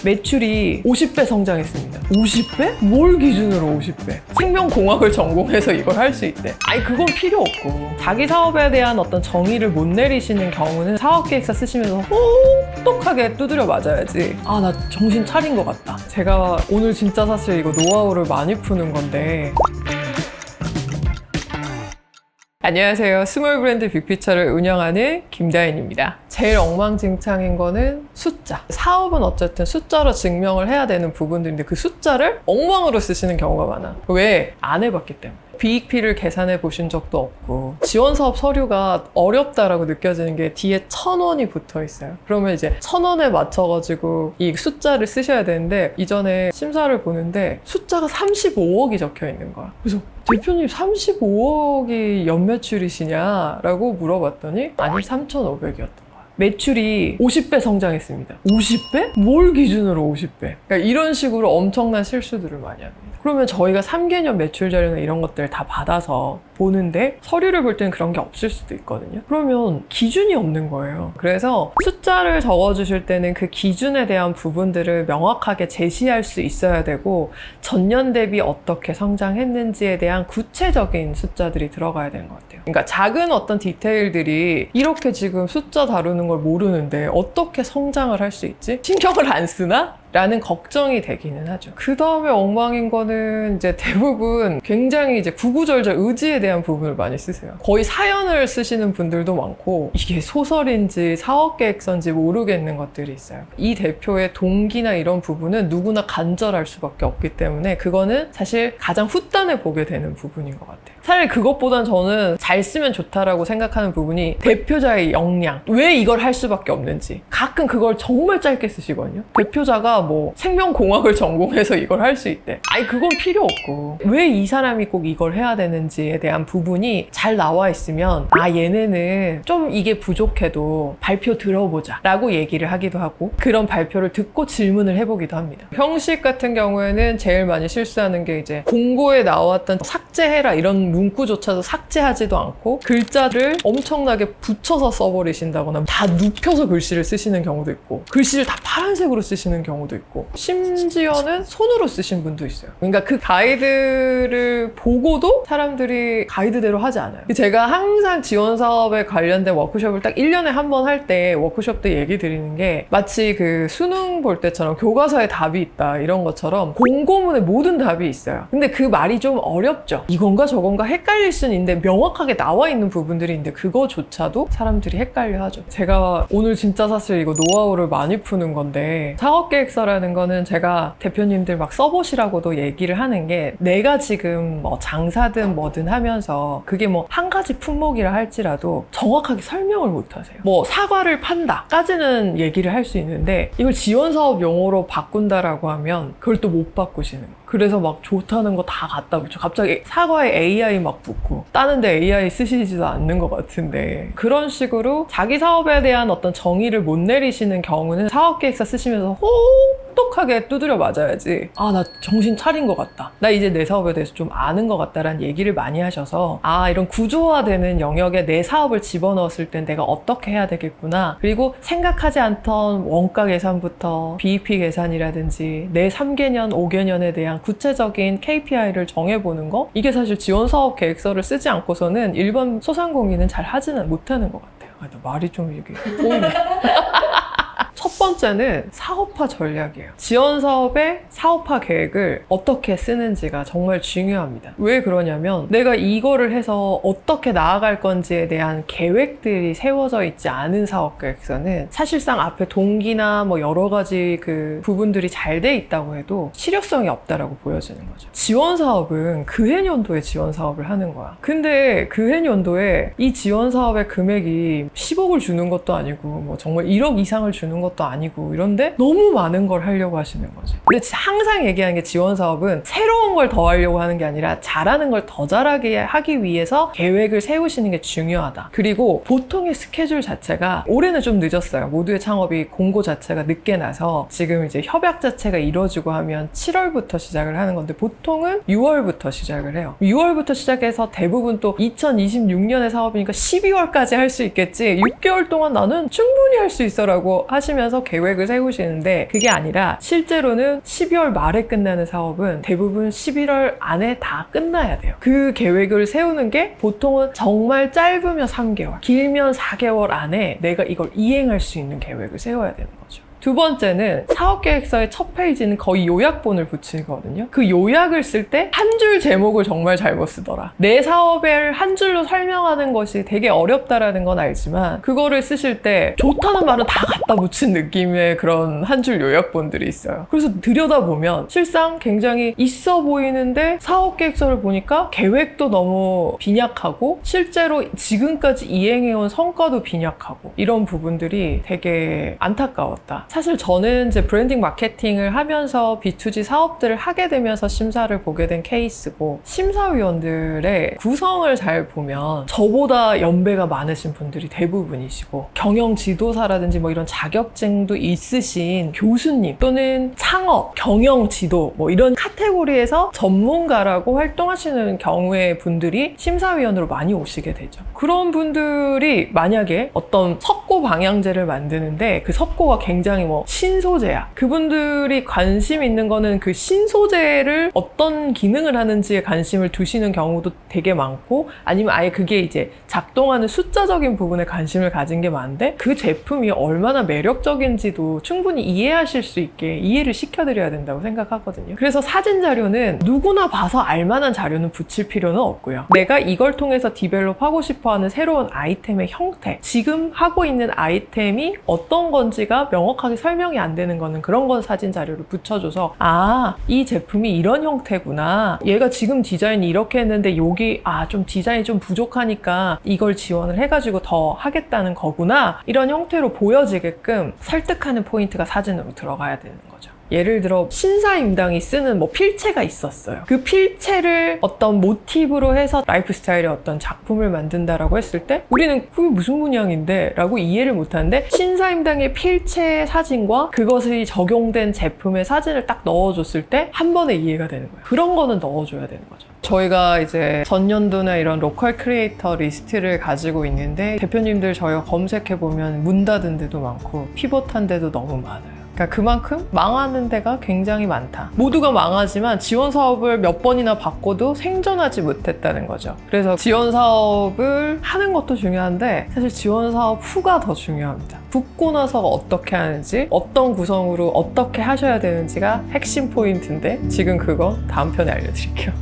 매출이 50배 성장했습니다. 50배? 뭘 기준으로 50배? 생명공학을 전공해서 이걸 할 수 있대. 아니 그건 필요 없고 자기 사업에 대한 어떤 정의를 못 내리시는 경우는 사업계획서 쓰시면서 똑똑하게 두드려 맞아야지. 아, 나 정신 차린 것 같다. 제가 오늘 진짜 사실 이거 노하우를 많이 푸는 건데, 안녕하세요. 스몰 브랜드 빅피처를 운영하는 김다인입니다. 제일 엉망진창인 거는 숫자. 사업은 어쨌든 숫자로 증명을 해야 되는 부분들인데 그 숫자를 엉망으로 쓰시는 경우가 많아. 왜? 안 해봤기 때문에. BEP를 계산해 보신 적도 없고 지원사업 서류가 어렵다라고 느껴지는 게 뒤에 1,000원이 붙어 있어요. 그러면 이제 1,000원에 맞춰가지고 이 숫자를 쓰셔야 되는데 이전에 심사를 보는데 숫자가 35억이 적혀 있는 거야. 그래서 대표님 35억이 연매출이시냐? 라고 물어봤더니 아니 3,500이었던 거야. 매출이 50배 성장했습니다. 50배? 뭘 기준으로 50배? 그러니까 이런 식으로 엄청난 실수들을 많이 합니다. 그러면 저희가 3개년 매출 자료나 이런 것들 다 받아서 보는데 서류를 볼 때는 그런 게 없을 수도 있거든요. 그러면 기준이 없는 거예요. 그래서 숫자를 적어주실 때는 그 기준에 대한 부분들을 명확하게 제시할 수 있어야 되고 전년 대비 어떻게 성장했는지에 대한 구체적인 숫자들이 들어가야 되는 것 같아요. 그러니까 작은 어떤 디테일들이 이렇게 지금 숫자 다루는 걸 모르는데 어떻게 성장을 할 수 있지? 신경을 안 쓰나? 라는 걱정이 되기는 하죠. 그 다음에 엉망인 거는 이제 대부분 굉장히 이제 구구절절 의지에 대한 부분을 많이 쓰세요. 거의 사연을 쓰시는 분들도 많고 이게 소설인지 사업계획서인지 모르겠는 것들이 있어요. 이 대표의 동기나 이런 부분은 누구나 간절할 수밖에 없기 때문에 그거는 사실 가장 후단에 보게 되는 부분인 것 같아요. 차라리 그것보단 저는 잘 쓰면 좋다라고 생각하는 부분이 대표자의 역량, 왜 이걸 할 수밖에 없는지. 가끔 그걸 정말 짧게 쓰시거든요. 대표자가 뭐 생명공학을 전공해서 이걸 할 수 있대. 아니 그건 필요 없고 왜 이 사람이 꼭 이걸 해야 되는지에 대한 부분이 잘 나와 있으면 아 얘네는 좀 이게 부족해도 발표 들어보자 라고 얘기를 하기도 하고 그런 발표를 듣고 질문을 해보기도 합니다. 형식 같은 경우에는 제일 많이 실수하는 게 이제 공고에 나왔던 삭제해라 이런 문구조차도 삭제하지도 않고 글자를 엄청나게 붙여서 써버리신다거나 다 눕혀서 글씨를 쓰시는 경우도 있고 글씨를 다 파란색으로 쓰시는 경우도 있고 심지어는 손으로 쓰신 분도 있어요. 그러니까 그 가이드를 보고도 사람들이 가이드대로 하지 않아요. 제가 항상 지원 사업에 관련된 워크숍을 딱 1년에 한 번 할 때 워크숍 때 얘기 드리는 게 마치 그 수능 볼 때처럼 교과서에 답이 있다 이런 것처럼 공고문에 모든 답이 있어요. 근데 그 말이 좀 어렵죠. 이건가 저건가 헷갈릴 수는 있는데 명확하게 나와 있는 부분들이 있는데 그거조차도 사람들이 헷갈려 하죠. 제가 오늘 진짜 사실 이거 노하우를 많이 푸는 건데 사업계획서라는 거는 제가 대표님들 막 써보시라고도 얘기를 하는 게 내가 지금 뭐 장사든 뭐든 하면서 그게 뭐 한 가지 품목이라 할지라도 정확하게 설명을 못 하세요. 뭐 사과를 판다 까지는 얘기를 할 수 있는데 이걸 지원사업 용어로 바꾼다라고 하면 그걸 또 못 바꾸시는 거예요. 그래서 막 좋다는 거 다 갖다 붙여. 갑자기 사과에 AI 막 붙고 따는데 AI 쓰시지도 않는 것 같은데 그런 식으로 자기 사업에 대한 어떤 정의를 못 내리시는 경우는 사업계획서 쓰시면서 똑똑하게 두드려 맞아야지. 아, 나 정신 차린 것 같다. 나 이제 내 사업에 대해서 좀 아는 것 같다라는 얘기를 많이 하셔서 아, 이런 구조화되는 영역에 내 사업을 집어넣었을 땐 내가 어떻게 해야 되겠구나. 그리고 생각하지 않던 원가 계산부터 BEP 계산이라든지 내 3개년, 5개년에 대한 구체적인 KPI를 정해보는 거 이게 사실 지원사업 계획서를 쓰지 않고서는 일반 소상공인은 잘 하지는 못하는 것 같아요. 아, 나 말이 좀 이게 꼬이네. 첫 번째는 사업화 전략이에요. 지원 사업의 사업화 계획을 어떻게 쓰는지가 정말 중요합니다. 왜 그러냐면 내가 이거를 해서 어떻게 나아갈 건지에 대한 계획들이 세워져 있지 않은 사업 계획서는 사실상 앞에 동기나 뭐 여러 가지 그 부분들이 잘 돼 있다고 해도 실효성이 없다라고 보여지는 거죠. 지원 사업은 그해년도에 지원 사업을 하는 거야. 근데 그해년도에 이 지원 사업의 금액이 10억을 주는 것도 아니고 뭐 정말 1억 이상을 주는 것도 아니고 이런데 너무 많은 걸 하려고 하시는 거죠. 근데 항상 얘기하는 게 지원 사업은 새로운 걸 더 하려고 하는 게 아니라 잘하는 걸 더 잘하게 하기 위해서 계획을 세우시는 게 중요하다. 그리고 보통의 스케줄 자체가 올해는 좀 늦었어요. 모두의 창업이 공고 자체가 늦게 나서 지금 이제 협약 자체가 이루어지고 하면 7월부터 시작을 하는 건데 보통은 6월부터 시작을 해요. 6월부터 시작해서 대부분 또 2026년의 사업이니까 12월까지 할 수 있겠지. 6개월 동안 나는 충분히 할 수 있어 라고 하시면서 계획을 세우시는데 그게 아니라 실제로는 12월 말에 끝나는 사업은 대부분 11월 안에 다 끝나야 돼요. 그 계획을 세우는 게 보통은 정말 짧으면 3개월, 길면 4개월 안에 내가 이걸 이행할 수 있는 계획을 세워야 되는 거죠. 두 번째는 사업계획서의 첫 페이지는 거의 요약본을 붙이거든요. 그 요약을 쓸 때 한 줄 제목을 정말 잘못 쓰더라. 내 사업을 한 줄로 설명하는 것이 되게 어렵다라는 건 알지만 그거를 쓰실 때 좋다는 말은 다 갖다 붙인 느낌의 그런 한 줄 요약본들이 있어요. 그래서 들여다보면 실상 굉장히 있어 보이는데 사업계획서를 보니까 계획도 너무 빈약하고 실제로 지금까지 이행해온 성과도 빈약하고 이런 부분들이 되게 안타까웠다. 사실 저는 이제 브랜딩 마케팅을 하면서 B2G 사업들을 하게 되면서 심사를 보게 된 케이스고, 심사위원들의 구성을 잘 보면 저보다 연배가 많으신 분들이 대부분이시고 경영 지도사라든지 뭐 이런 자격증도 있으신 교수님 또는 창업, 경영 지도 뭐 이런 카테고리에서 전문가라고 활동하시는 경우의 분들이 심사위원으로 많이 오시게 되죠. 그런 분들이 만약에 어떤 석고 방향제를 만드는데 그 석고가 굉장히 뭐 신소재야. 그분들이 관심 있는 거는 그 신소재를 어떤 기능을 하는지에 관심을 두시는 경우도 되게 많고, 아니면 아예 그게 이제 작동하는 숫자적인 부분에 관심을 가진 게 많은데 그 제품이 얼마나 매력적인지도 충분히 이해하실 수 있게 이해를 시켜드려야 된다고 생각하거든요. 그래서 사진 자료는 누구나 봐서 알만한 자료는 붙일 필요는 없고요. 내가 이걸 통해서 디벨롭하고 싶어하는 새로운 아이템의 형태, 지금 하고 있는 아이템이 어떤 건지가 명확하게 설명이 안 되는 거는 그런 건 사진 자료를 붙여줘서 아, 이 제품이 이런 형태구나. 얘가 지금 디자인이 이렇게 했는데 여기 좀 디자인이 좀 부족하니까 이걸 지원을 해가지고 더 하겠다는 거구나. 이런 형태로 보여지게끔 설득하는 포인트가 사진으로 들어가야 되는 거죠. 예를 들어 신사임당이 쓰는 뭐 필체가 있었어요. 그 필체를 어떤 모티브로 해서 라이프 스타일의 어떤 작품을 만든다라고 했을 때 우리는 그게 무슨 문양인데? 라고 이해를 못하는데 신사임당의 필체 사진과 그것이 적용된 제품의 사진을 딱 넣어줬을 때 한 번에 이해가 되는 거예요. 그런 거는 넣어줘야 되는 거죠. 저희가 이제 전년도나 이런 로컬 크리에이터 리스트를 가지고 있는데 대표님들 저희가 검색해보면 문 닫은 데도 많고 피벗한 데도 너무 많아요. 그러니까 그만큼 망하는 데가 굉장히 많다. 모두가 망하지만 지원 사업을 몇 번이나 받고도 생존하지 못했다는 거죠. 그래서 지원 사업을 하는 것도 중요한데 사실 지원 사업 후가 더 중요합니다. 붙고 나서 어떻게 하는지, 어떤 구성으로 어떻게 하셔야 되는지가 핵심 포인트인데 지금 그거 다음 편에 알려드릴게요.